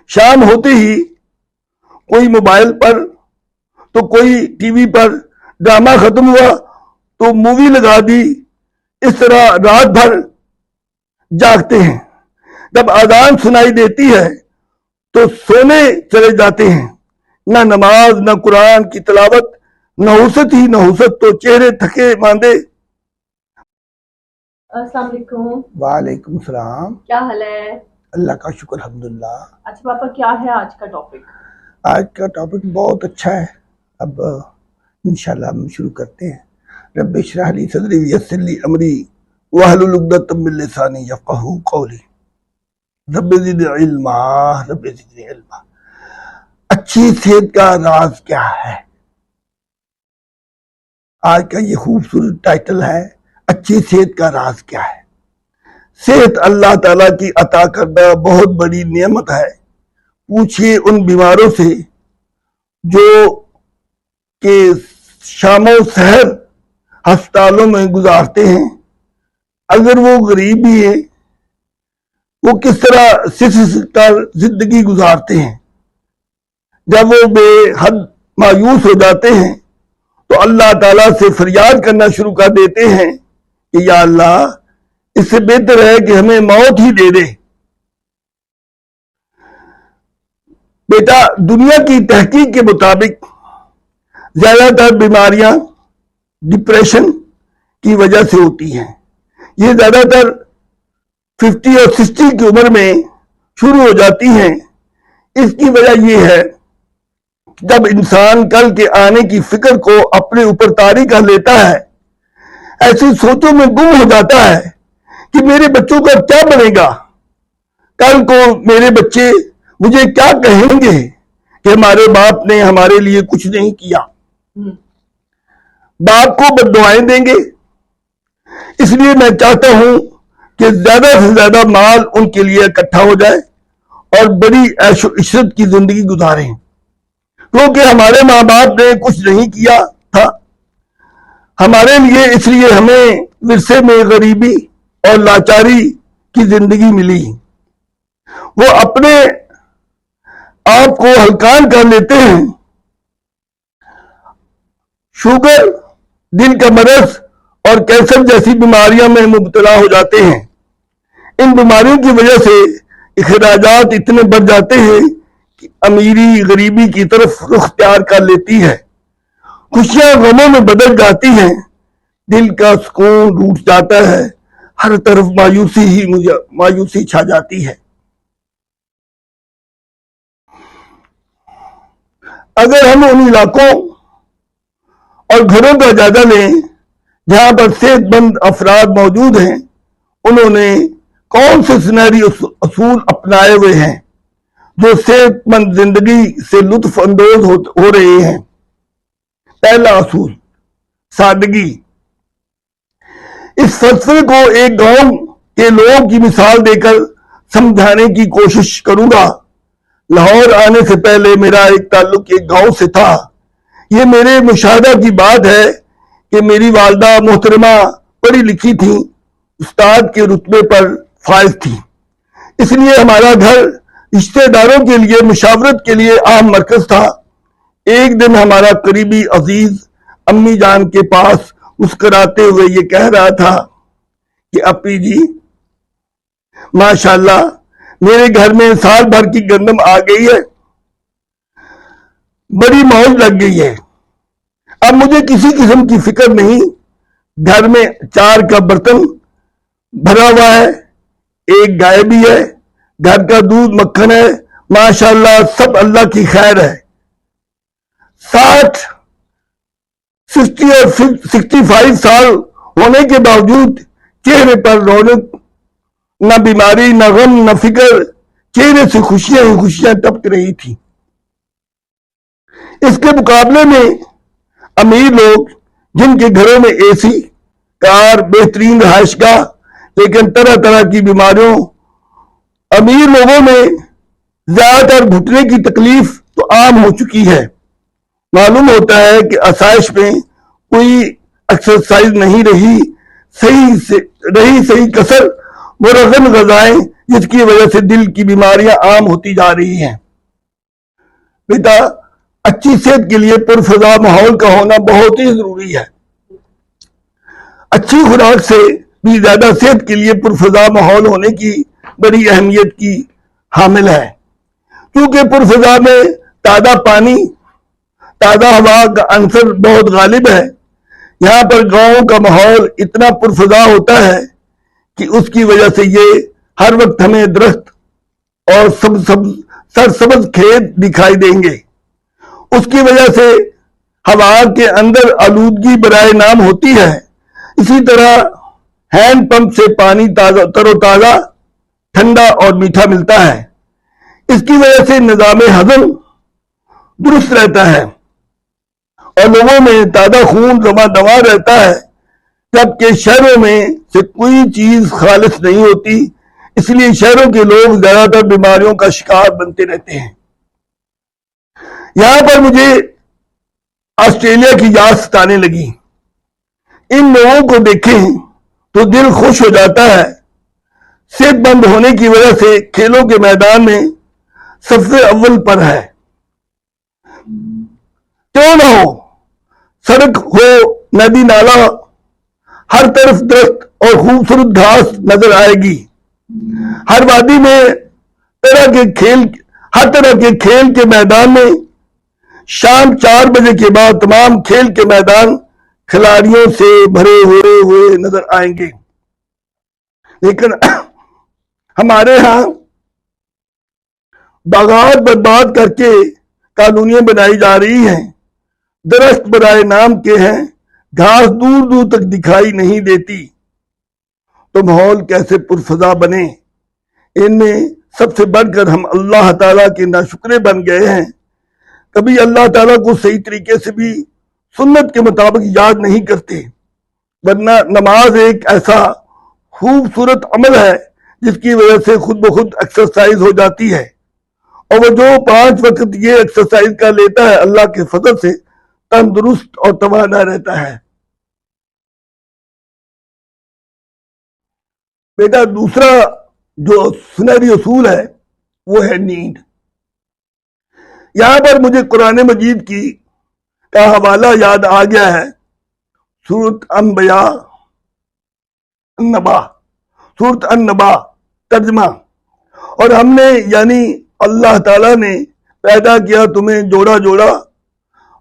شام ہوتے ہی کوئی موبائل پر تو کوئی ٹی وی پر ڈرامہ ختم ہوا تو مووی لگا دی. اس طرح رات بھر جاگتے ہیں. جب اذان سنائی دیتی ہے تو سونے چلے جاتے ہیں. نہ نماز نہ قرآن کی تلاوت، نحوست ہی نحوست، تو چہرے تھکے ماندے. السلام علیکم. وعلیکم السلام. کیا حال ہے؟ اللہ کا شکر الحمدللہ. اچھا پاپا، کیا ہے آج کا ٹاپک؟ آج کا ٹاپک بہت اچھا ہے. اب انشاءاللہ ہم شروع کرتے ہیں. رب اشرح لی صدری ویسر لی امری واحلل عقدۃ من لسانی یفقہوا قولی. رب زدنی علما، رب زدنی علما. اچھی صحت کا راز کیا ہے؟ آج کا یہ خوبصورت ٹائٹل ہے، اچھی صحت کا راز کیا ہے. صحت اللہ تعالیٰ کی عطا کردہ بہت بڑی نعمت ہے. پوچھئے ان بیماروں سے جو کہ شام و سحر ہسپتالوں میں گزارتے ہیں. اگر وہ غریب بھی ہیں، وہ کس طرح کر زندگی گزارتے ہیں. جب وہ بے حد مایوس ہو جاتے ہیں تو اللہ تعالیٰ سے فریاد کرنا شروع کر دیتے ہیں کہ یا اللہ، اس سے بہتر ہے کہ ہمیں موت ہی دے دے. بیٹا، دنیا کی تحقیق کے مطابق زیادہ تر بیماریاں ڈپریشن کی وجہ سے ہوتی ہیں. یہ زیادہ تر 50 اور 60 کی عمر میں شروع ہو جاتی ہیں. اس کی وجہ یہ ہے کہ جب انسان کل کے آنے کی فکر کو اپنے اوپر طاری کر لیتا ہے، ایسی سوچوں میں گم ہو جاتا ہے کہ میرے بچوں کا کیا بنے گا، کل کو میرے بچے مجھے کیا کہیں گے کہ ہمارے باپ نے ہمارے لیے کچھ نہیں کیا. باپ کو بد دعائیں دیں گے. اس لیے میں چاہتا ہوں کہ زیادہ سے زیادہ مال ان کے لیے اکٹھا ہو جائے اور بڑی عیش و عشرت کی زندگی گزاریں، کیونکہ ہمارے ماں باپ نے کچھ نہیں کیا تھا ہمارے لیے. اس لیے ہمیں ورثے میں غریبی اور لاچاری کی زندگی ملی. وہ اپنے آپ کو ہلکان کر لیتے ہیں. شوگر، دل کا مرض اور کینسر جیسی بیماریاں میں مبتلا ہو جاتے ہیں. ان بیماریوں کی وجہ سے اخراجات اتنے بڑھ جاتے ہیں کہ امیری غریبی کی طرف رخ اختیار کر لیتی ہے. خوشیاں غموں میں بدل جاتی ہیں. دل کا سکون ٹوٹ جاتا ہے. ہر طرف مایوسی چھا جاتی ہے. اگر ہم ان علاقوں اور گھروں کا جائزہ لیں جہاں پر صحت مند افراد موجود ہیں، انہوں نے کون سے سنہری اصول اپنائے ہوئے ہیں جو صحت مند زندگی سے لطف اندوز ہو رہے ہیں. پہلا اصول، سادگی. اس فلسفے کو ایک گاؤں کے لوگوں کی مثال دے کر سمجھانے کی کوشش کروں گا. لاہور آنے سے پہلے میرا ایک تعلق ایک گاؤں سے تھا. یہ میرے مشاہدہ کی بات ہے کہ میری والدہ محترمہ پڑھی لکھی تھی، استاد کے رتبے پر فائز تھی. اس لیے ہمارا گھر رشتہ داروں کے لیے مشاورت کے لیے عام مرکز تھا. ایک دن ہمارا قریبی عزیز امی جان کے پاس مسکراتے ہوئے یہ کہہ رہا تھا کہ اپی جی، ماشاءاللہ میرے گھر میں سال بھر کی گندم آ گئی ہے، بڑی موج لگ گئی ہے. اب مجھے کسی قسم کی فکر نہیں. گھر میں 4 کا برتن بھرا ہوا ہے، ایک گائے بھی ہے، گھر کا دودھ مکھن ہے، ماشاءاللہ سب اللہ کی خیر ہے. 60 اور 65 سال ہونے کے باوجود چہرے پر رونق، نہ بیماری، نہ غم، نہ فکر. چہرے سے خوشیاں ہی خوشیاں ٹپک رہی تھی. اس کے مقابلے میں امیر لوگ جن کے گھروں میں اے سی، کار، بہترین رہائش گاہ، لیکن طرح طرح کی بیماریوں. امیر لوگوں میں زیادہ تر گھٹنے کی تکلیف تو عام ہو چکی ہے. معلوم ہوتا ہے کہ آسائش میں کوئی ایکسرسائز نہیں رہی. صحیح کثر مرغن غذائیں جس کی وجہ سے دل کی بیماریاں عام ہوتی جا رہی ہیں۔ بیٹا، اچھی صحت کے لیے پرفضا ماحول کا ہونا بہت ہی ضروری ہے۔ اچھی خوراک سے بھی زیادہ صحت کے لیے پرفضا ماحول ہونے کی بڑی اہمیت کی حامل ہے، کیونکہ پرفضا میں تازہ پانی، تازہ ہوا کا عنصر بہت غالب ہے۔ یہاں پر گاؤں کا ماحول اتنا پرفضا ہوتا ہے کہ اس کی وجہ سے یہ ہر وقت ہمیں درخت اور سرسبز کھیت دکھائی دیں گے۔ اس کی وجہ سے ہوا کے اندر آلودگی برائے نام ہوتی ہے۔ اسی طرح ہینڈ پمپ سے پانی تر و تازہ، ٹھنڈا اور میٹھا ملتا ہے۔ اس کی وجہ سے نظام ہضم درست رہتا ہے اور لوگوں میں تازہ خون رواں دواں رہتا ہے، جبکہ شہروں میں سے کوئی چیز خالص نہیں ہوتی۔ اس لیے شہروں کے لوگ زیادہ تر بیماریوں کا شکار بنتے رہتے ہیں۔ یہاں پر مجھے آسٹریلیا کی یاد ستانے لگی۔ ان لوگوں کو دیکھیں تو دل خوش ہو جاتا ہے۔ صحت مند ہونے کی وجہ سے کھیلوں کے میدان میں سب سے اول پر ہے۔ کیوں نہ ہو، سڑک ہو، ندی نالا، ہر طرف درخت اور خوبصورت گھاس نظر آئے گی۔ ہر وادی میں ہر طرح کے کھیل کے میدان میں شام 4 بجے کے بعد تمام کھیل کے میدان کھلاڑیوں سے بھرے ہوئے نظر آئیں گے۔ لیکن ہمارے ہاں باغات برباد کر کے کالونیاں بنائی جا رہی ہیں، درخت برائے نام کے ہیں، گھاس دور دور تک دکھائی نہیں دیتی، تو ماحول کیسے پرفضا بنے؟ ان میں سب سے بڑھ کر ہم اللہ تعالیٰ کے ناشکرے بن گئے ہیں۔ کبھی اللہ تعالیٰ کو صحیح طریقے سے بھی سنت کے مطابق یاد نہیں کرتے، ورنہ نماز ایک ایسا خوبصورت عمل ہے جس کی وجہ سے خود بخود ایکسرسائز ہو جاتی ہے، اور وہ جو 5 وقت یہ ایکسرسائز کر لیتا ہے اللہ کے فضل سے تندرست اور توانا رہتا ہے۔ بیٹا، دوسرا جو سنہری اصول ہے وہ ہے نیند۔ یہاں پر مجھے قرآن مجید کا حوالہ یاد آ گیا ہے، سورۃ النبا ترجمہ۔ اور ہم نے یعنی اللہ تعالیٰ نے پیدا کیا تمہیں جوڑا جوڑا،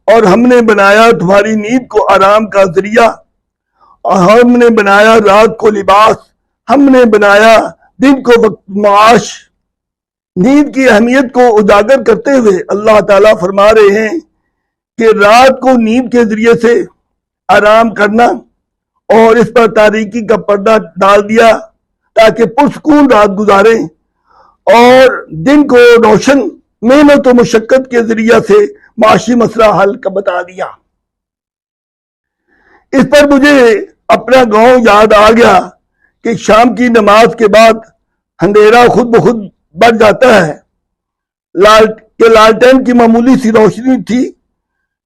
اور ہم نے بنایا تمہاری نیند کو آرام کا ذریعہ، اور ہم نے بنایا رات کو لباس، ہم نے بنایا دن کو وقت معاش۔ نیند کی اہمیت کو اجاگر کرتے ہوئے اللہ تعالیٰ فرما رہے ہیں کہ رات کو نیند کے ذریعے سے آرام کرنا اور اس پر تاریکی کا پردہ ڈال دیا تاکہ پرسکون رات گزاریں، اور دن کو روشن محنت و مشقت کے ذریعے سے معاشی مسئلہ حل کا بتا دیا۔ اس پر مجھے اپنا گاؤں یاد آ گیا کہ شام کی نماز کے بعد اندھیرا خود بخود بڑھ جاتا ہے۔ لالٹین کی معمولی سی روشنی تھی،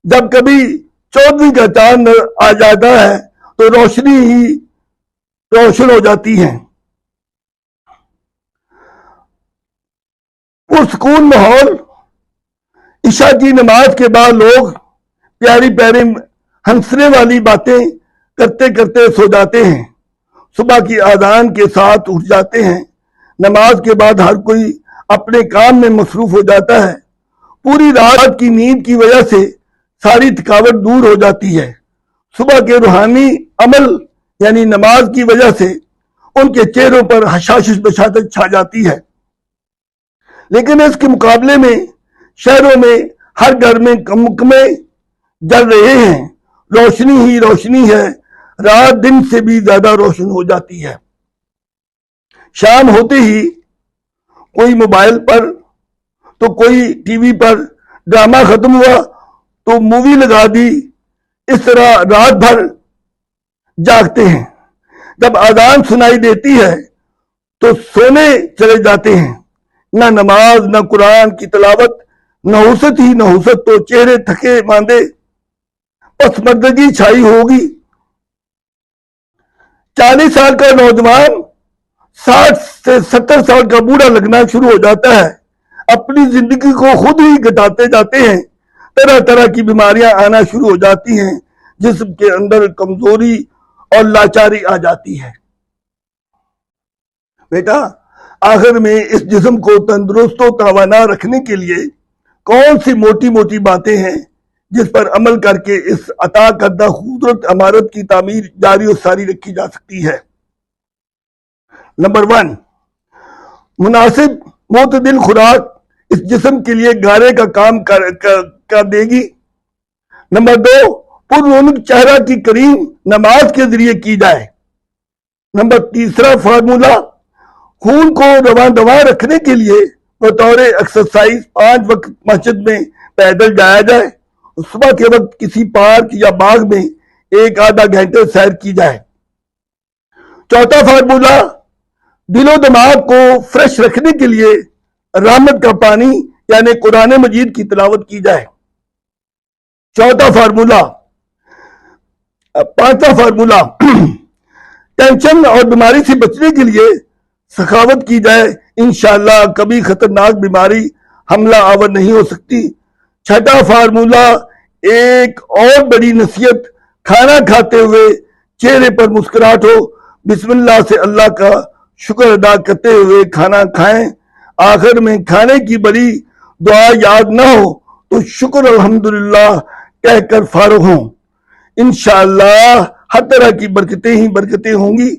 جب کبھی 14ویں کا چاند آ جاتا ہے تو روشنی ہی روشن ہو جاتی ہے۔ پرسکون ماحول۔ عشاء کی نماز کے بعد لوگ پیاری پیاری ہنسنے والی باتیں کرتے کرتے سو جاتے ہیں، صبح کی اذان کے ساتھ اٹھ جاتے ہیں۔ نماز کے بعد ہر کوئی اپنے کام میں مصروف ہو جاتا ہے۔ پوری رات کی نیند کی وجہ سے ساری تھکاوٹ دور ہو جاتی ہے۔ صبح کے روحانی عمل یعنی نماز کی وجہ سے ان کے چہروں پر حشاشش بشاشت چھا جاتی ہے۔ لیکن اس کے مقابلے میں شہروں میں ہر گھر میں کمکمے جل رہے ہیں، روشنی ہی روشنی ہے، رات دن سے بھی زیادہ روشن ہو جاتی ہے۔ شام ہوتے ہی کوئی موبائل پر تو کوئی ٹی وی پر ڈرامہ ختم ہوا تو مووی لگا دی، اس طرح رات بھر جاگتے ہیں۔ جب اذان سنائی دیتی ہے تو سونے چلے جاتے ہیں۔ نہ نماز، نہ قرآن کی تلاوت، نحوست ہی نحوست، تو چہرے تھکے ماندے پسماندگی چھائی ہوگی۔ 40 سال کا نوجوان 60 سے 70 سال کا بوڑھا لگنا شروع ہو جاتا ہے، اپنی زندگی کو خود ہی گھٹاتے جاتے ہیں، طرح طرح کی بیماریاں آنا شروع ہو جاتی ہیں، جسم کے اندر کمزوری اور لاچاری آ جاتی ہے۔ بیٹا، آخر میں اس جسم کو تندرست و توانا رکھنے کے لیے کون سی موٹی موٹی باتیں ہیں جس پر عمل کر کے اس عطا کردہ خوبصورت عمارت کی تعمیر جاری و ساری رکھی جا سکتی ہے؟ نمبر 1، مناسب معتدل خوراک اس جسم کے لیے گارے کا کام کر دے گی۔ نمبر 2، پر رونق چہرہ کی کریم نماز کے ذریعے کی جائے۔ نمبر 3 فارمولہ، خون کو رواں دواں رکھنے کے لیے بطور ایکسرسائز 5 وقت مسجد میں پیدل جایا جائے، صبح کے وقت کسی پارک یا باغ میں 1-آدھا گھنٹے سیر کی جائے۔ 4 فارمولہ، دل و دماغ کو فریش رکھنے کے لیے رحمت کا پانی یعنی قرآن مجید کی تلاوت کی جائے۔ 4 فارمولہ 5واں فارمولہ، ٹینشن اور بیماری سے بچنے کے لیے سخاوت کی جائے، انشاءاللہ کبھی خطرناک بیماری حملہ آور نہیں ہو سکتی۔ 6واں فارمولہ، ایک اور بڑی نصیحت، کھانا کھاتے ہوئے چہرے پر مسکراہٹ ہو، بسم اللہ سے اللہ کا شکر ادا کرتے ہوئے کھانا کھائیں، آخر میں کھانے کی بڑی دعا یاد نہ ہو تو شکر الحمدللہ کہہ کر فارغ ہوں، انشاءاللہ ہر طرح کی برکتیں ہی برکتیں ہوں گی۔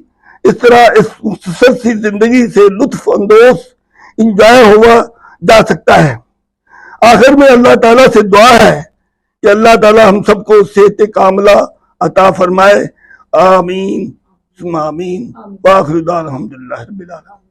اس طرح اس مختصر سی زندگی سے لطف اندوز انجوائے ہوا جا سکتا ہے۔ آخر میں اللہ تعالیٰ سے دعا ہے کہ اللہ تعالیٰ ہم سب کو صحت کاملہ عطا فرمائے، آمین ثم آمین، وآخر دعوانا الحمدللہ رب العالمین۔